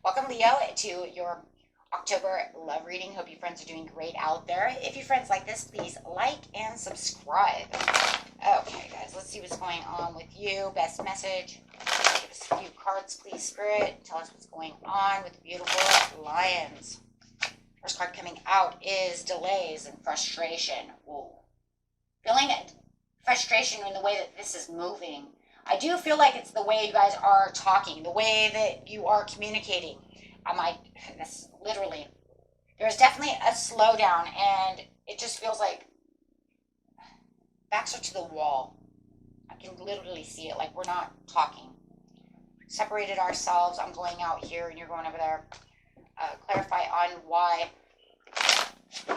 Welcome, Leo, to your October love reading. Hope you friends are doing great out there. If you friends like this, please like and subscribe. Okay, guys, let's see what's going on with you. Best message. Give us a few cards, please, Spirit. Tell us what's going on with the beautiful lions. First card coming out is delays and frustration. Ooh. Feeling frustration in the way that this is moving. I do feel like it's the way you guys are talking, the way that you are communicating. This literally, there's definitely a slowdown, and it just feels like backs are to the wall. I can literally see it, like we're not talking. Separated ourselves. I'm going out here, and you're going over there. Clarify on why the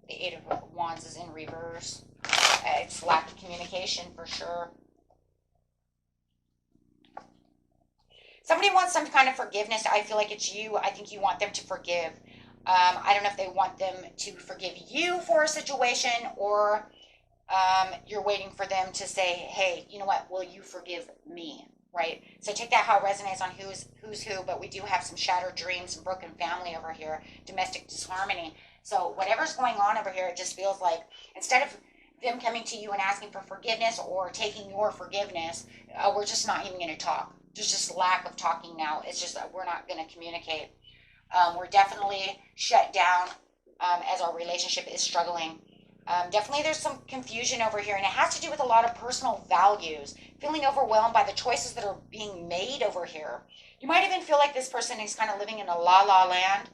Eight of Wands is in reverse. It's lack of communication for sure. Somebody wants some kind of forgiveness. I feel like it's you. I think you want them to forgive. I don't know if they want them to forgive you for a situation, or you're waiting for them to say, hey, you know what, will you forgive me? Right? So take that how it resonates on who's who, but we do have some shattered dreams, some broken family over here, domestic disharmony. So whatever's going on over here, it just feels like instead of them coming to you and asking for forgiveness or taking your forgiveness, we're just not even going to talk. There's just lack of talking now. It's just that we're not going to communicate. We're definitely shut down as our relationship is struggling. Definitely there's some confusion over here, and it has to do with a lot of personal values, feeling overwhelmed by the choices that are being made over here. You might even feel like this person is kind of living in a la-la land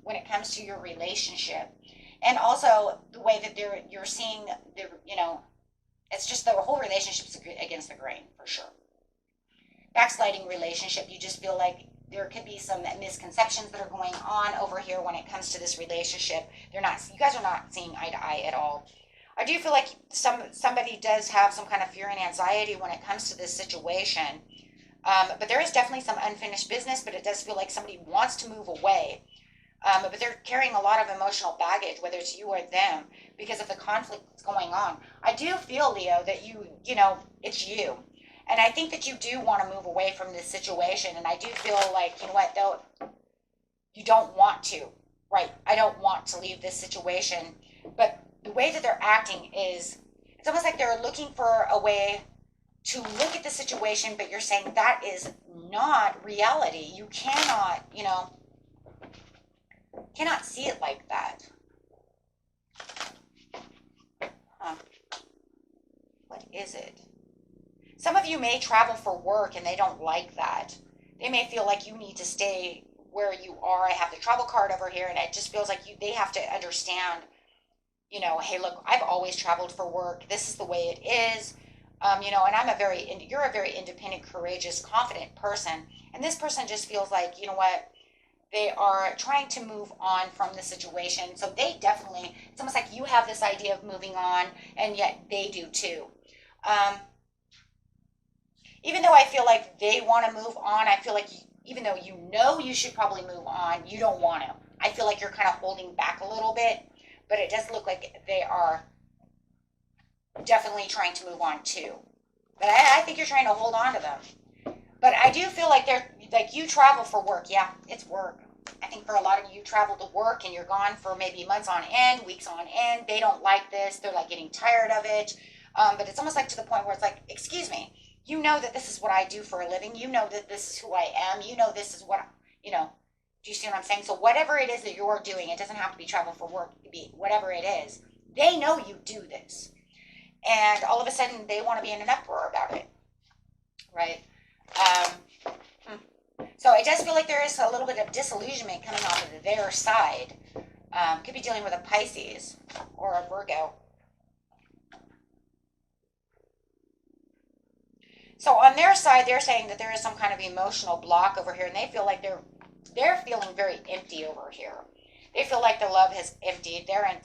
when it comes to your relationship. And also the way that you're seeing, it's just the whole relationship's against the grain for sure. Backsliding relationship, you just feel like there could be some misconceptions that are going on over here when it comes to this relationship. You guys are not seeing eye to eye at all. I do feel like somebody does have some kind of fear and anxiety when it comes to this situation. But there is definitely some unfinished business, but it does feel like somebody wants to move away. But they're carrying a lot of emotional baggage, whether it's you or them, because of the conflict that's going on. I do feel, Leo, that it's you. And I think that you do want to move away from this situation. And I do feel like, you know what, though, you don't want to, right? I don't want to leave this situation. But the way that they're acting is, it's almost like they're looking for a way to look at the situation, but you're saying that is not reality. You cannot, cannot see it like that. Huh. What is it? Some of you may travel for work and they don't like that. They may feel like you need to stay where you are. I have the travel card over here, and it just feels like they have to understand, hey, look, I've always traveled for work. This is the way it is. And you're a very independent, courageous, confident person. And this person just feels like, you know what, they are trying to move on from the situation. So it's almost like you have this idea of moving on, and yet they do too. Even though I feel like they want to move on, I feel like even though you should probably move on, you don't want to. I feel like you're kind of holding back a little bit, but it does look like they are definitely trying to move on too. But I think you're trying to hold on to them. But I do feel like you travel for work. Yeah, it's work. I think for a lot of you travel to work and you're gone for maybe months on end, weeks on end. They don't like this. They're like getting tired of it. But it's almost like to the point where it's like, excuse me, you know that this is what I do for a living. You know that this is who I am. You know this is what, do you see what I'm saying? So whatever it is that you're doing, it doesn't have to be travel for work. It could be whatever it is. They know you do this. And all of a sudden, they want to be in an uproar about it. Right? So it does feel like there is a little bit of disillusionment coming off of their side. Could be dealing with a Pisces or a Virgo. So on their side, they're saying that there is some kind of emotional block over here, and they feel like they're feeling very empty over here. They feel like their love has emptied. They're in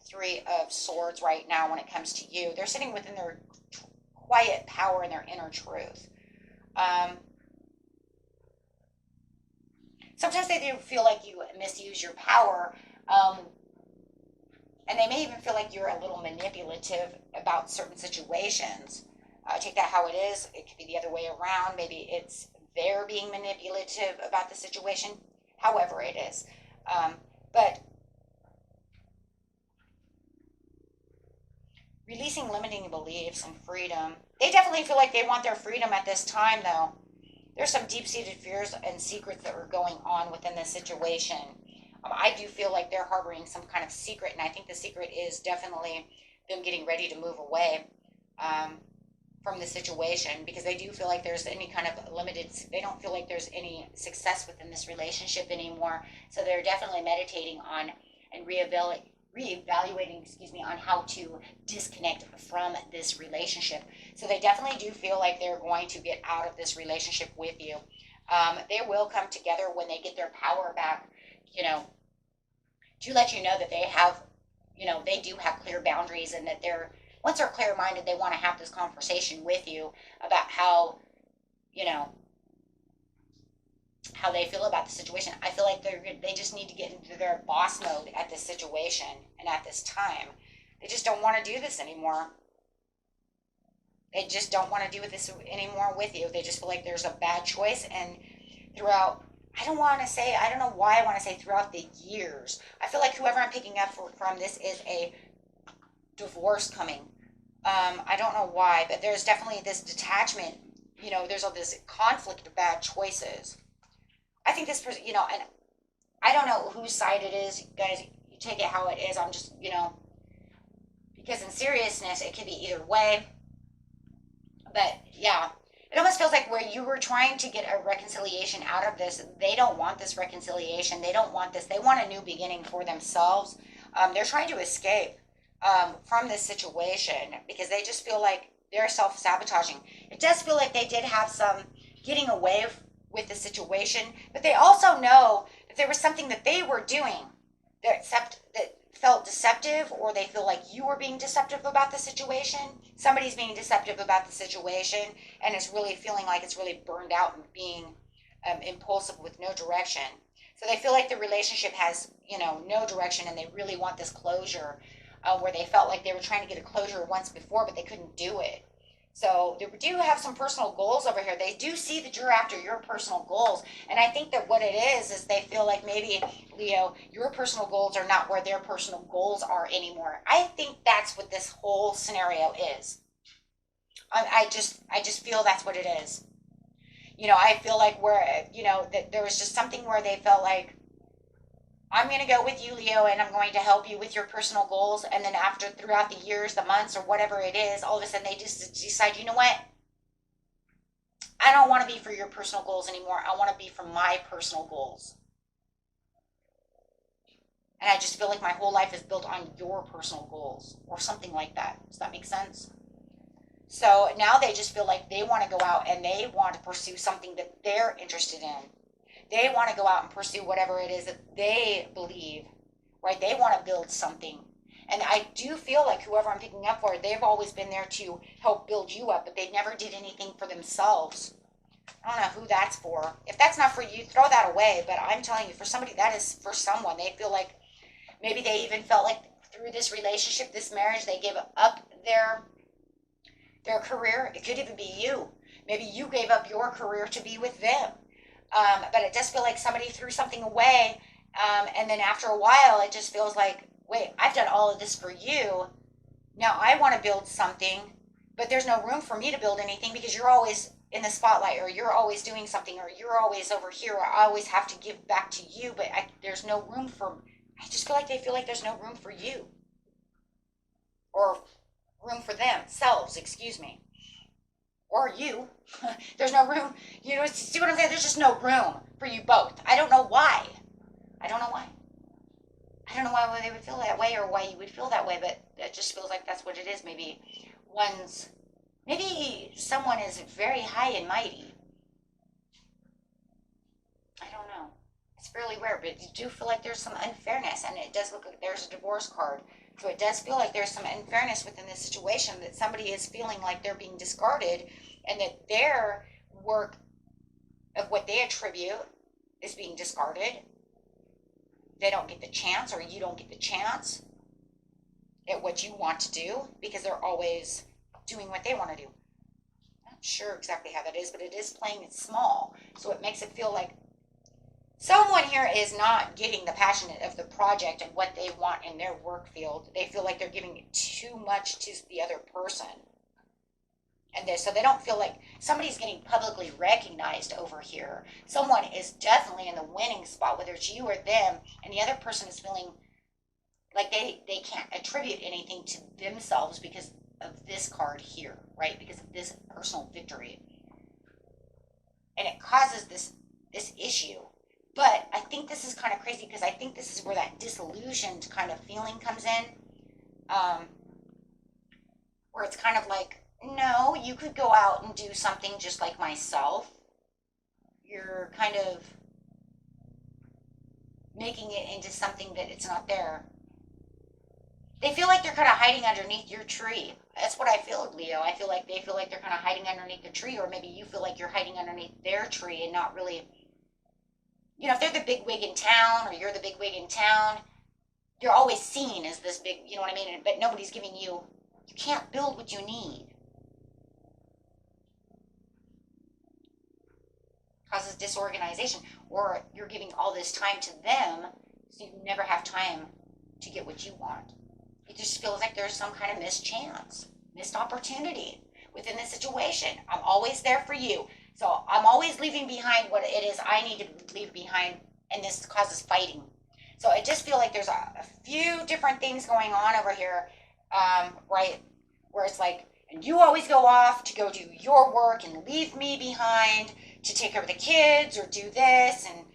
Three of Swords right now when it comes to you. They're sitting within their quiet power and their inner truth. Sometimes they do feel like you misuse your power, and they may even feel like you're a little manipulative about certain situations. Take that how it is. It could be the other way around. Maybe it's they're being manipulative about the situation, however it is. But releasing limiting beliefs and freedom, they definitely feel like they want their freedom at this time, though. There's some deep-seated fears and secrets that are going on within this situation. I do feel like they're harboring some kind of secret, and I think the secret is definitely them getting ready to move away from the situation, because they do feel like there's any kind of limited, they don't feel like there's any success within this relationship anymore. So they're definitely meditating on and reevaluating, on how to disconnect from this relationship. So they definitely do feel like they're going to get out of this relationship with you. They will come together when they get their power back, to let you know that they have, they do have clear boundaries, and that once they're clear-minded, they want to have this conversation with you about how, how they feel about the situation. I feel like they just need to get into their boss mode at this situation and at this time. They just don't want to do this anymore. They just don't want to do this anymore with you. They just feel like there's a bad choice, and throughout, I don't know why I want to say throughout the years, I feel like whoever I'm picking up from this is a divorce coming. I don't know why, but there's definitely this detachment. There's all this conflict of bad choices. I think this person, and I don't know whose side it is, guys. You take it how it is. I'm just, because in seriousness, it could be either way. But yeah, it almost feels like where you were trying to get a reconciliation out of this, they don't want this reconciliation. They don't want this. They want a new beginning for themselves. They're trying to escape from this situation, because they just feel like they're self-sabotaging. It does feel like they did have some getting away with the situation, but they also know that there was something that they were doing that felt deceptive, or they feel like you were being deceptive about the situation. Somebody's being deceptive about the situation, and it's really feeling like it's really burned out and being impulsive with no direction. So they feel like the relationship has, no direction, and they really want this closure, where they felt like they were trying to get a closure once before, but they couldn't do it. So they do have some personal goals over here. They do see that you're after your personal goals. And I think that what it is they feel like maybe, Leo, your personal goals are not where their personal goals are anymore. I think that's what this whole scenario is. I just feel that's what it is. I feel like that there was just something where they felt like, I'm going to go with you, Leo, and I'm going to help you with your personal goals. And then throughout the years, the months, or whatever it is, all of a sudden they just decide, you know what? I don't want to be for your personal goals anymore. I want to be for my personal goals. And I just feel like my whole life is built on your personal goals, or something like that. Does that make sense? So now they just feel like they want to go out and they want to pursue something that they're interested in. They want to go out and pursue whatever it is that they believe, right? They want to build something. And I do feel like whoever I'm picking up for, they've always been there to help build you up, but they never did anything for themselves. I don't know who that's for. If that's not for you, throw that away. But I'm telling you, for somebody, that is for someone. They feel like maybe they even felt like through this relationship, this marriage, they gave up their career. It could even be you. Maybe you gave up your career to be with them. But it does feel like somebody threw something away, and then after a while, it just feels like, wait, I've done all of this for you. Now I want to build something, but there's no room for me to build anything, because you're always in the spotlight, or you're always doing something, or you're always over here, or I always have to give back to you, but there's no room for, I just feel like they feel like there's no room for you, or room for themselves, or you. There's no room. See what I'm saying? There's just no room for you both. I don't know why. I don't know why they would feel that way, or why you would feel that way, but it just feels like that's what it is. Maybe someone is very high and mighty. I don't know. It's fairly rare, but you do feel like there's some unfairness, and it does look like there's a divorce card. So it does feel like there's some unfairness within this situation, that somebody is feeling like they're being discarded, and that their work of what they attribute is being discarded. They don't get the chance, or you don't get the chance at what you want to do, because they're always doing what they want to do. sure exactly how that is, but it is playing it small. So it makes it feel like someone here is not getting the passion of the project and what they want in their work field. They feel like they're giving too much to the other person. So they don't feel like somebody's getting publicly recognized over here. Someone is definitely in the winning spot, whether it's you or them, and the other person is feeling like they can't attribute anything to themselves because of this card here, right? Because of this personal victory. And it causes this issue. But I think this is kind of crazy because I think this is where that disillusioned kind of feeling comes in. Where it's kind of like, no, you could go out and do something just like myself. You're kind of making it into something that it's not there. They feel like they're kind of hiding underneath your tree. That's what I feel, Leo. I feel like they feel like they're kind of hiding underneath the tree, or maybe you feel like you're hiding underneath their tree and not really, if they're the big wig in town or you're the big wig in town, you're always seen as this big, you know what I mean? But nobody's giving you can't build what you need. Causes disorganization, or you're giving all this time to them, so you never have time to get what you want. It just feels like there's some kind of missed chance, missed opportunity within the situation. I'm always there for you. So I'm always leaving behind what it is I need to leave behind, and this causes fighting. So I just feel like there's a few different things going on over here, right? Where it's like, and you always go off to go do your work and leave me behind to take care of the kids or do this. And,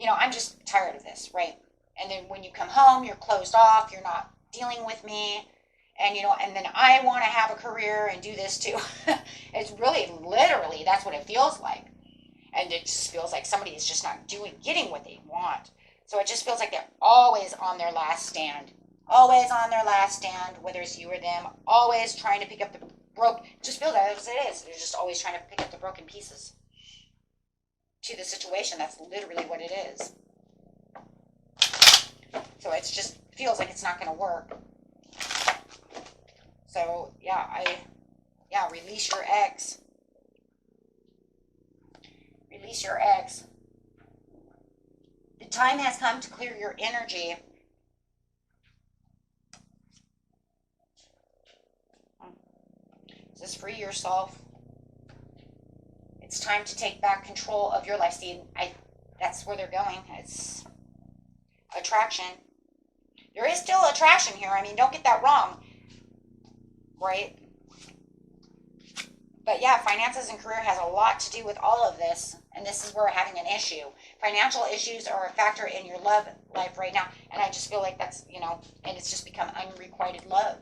I'm just tired of this, right? And then when you come home, you're closed off. You're not dealing with me. And, and then I want to have a career and do this too. It's really, literally, that's what it feels like. And it just feels like somebody is just not getting what they want. So it just feels like they're always on their last stand. Always on their last stand, whether it's you or them. Always trying to pick up the just feel that as it is. They're just always trying to pick up the broken pieces to the situation. That's literally what it is. So it just feels like it's not going to work. So, release your ex. Release your ex. The time has come to clear your energy. Just free yourself. It's time to take back control of your life. See, that's where they're going. It's attraction. There is still attraction here. I mean, don't get that wrong. Right? But yeah, finances and career has a lot to do with all of this. And this is where we're having an issue. Financial issues are a factor in your love life right now. And I just feel like that's, and it's just become unrequited love.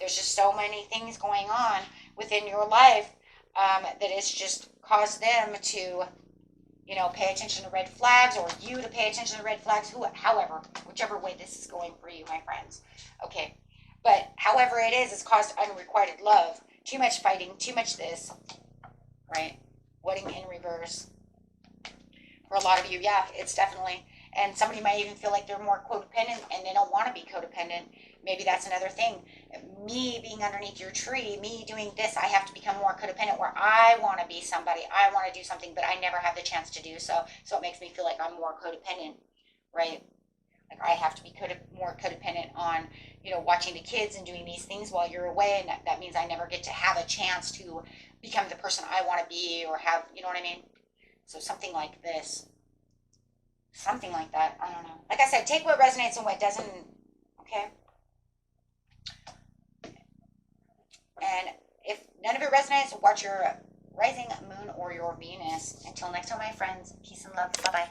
There's just so many things going on within your life that it's just caused them to, pay attention to red flags, or you to pay attention to red flags, however, whichever way this is going for you, my friends. Okay. But however it is, it's caused unrequited love. Too much fighting, too much this, right? Wedding in reverse. For a lot of you, yeah, it's definitely. And somebody might even feel like they're more codependent and they don't want to be codependent. Maybe that's another thing. Me being underneath your tree, me doing this, I have to become more codependent where I want to be somebody. I want to do something, but I never have the chance to do so. So it makes me feel like I'm more codependent, right? Like I have to be more codependent on, watching the kids and doing these things while you're away. And that means I never get to have a chance to become the person I want to be or have, you know what I mean? So something like this. Something like that. I don't know. Like I said, take what resonates and what doesn't. Okay? And if none of it resonates, watch your rising moon or your Venus. Until next time, my friends. Peace and love. Bye-bye.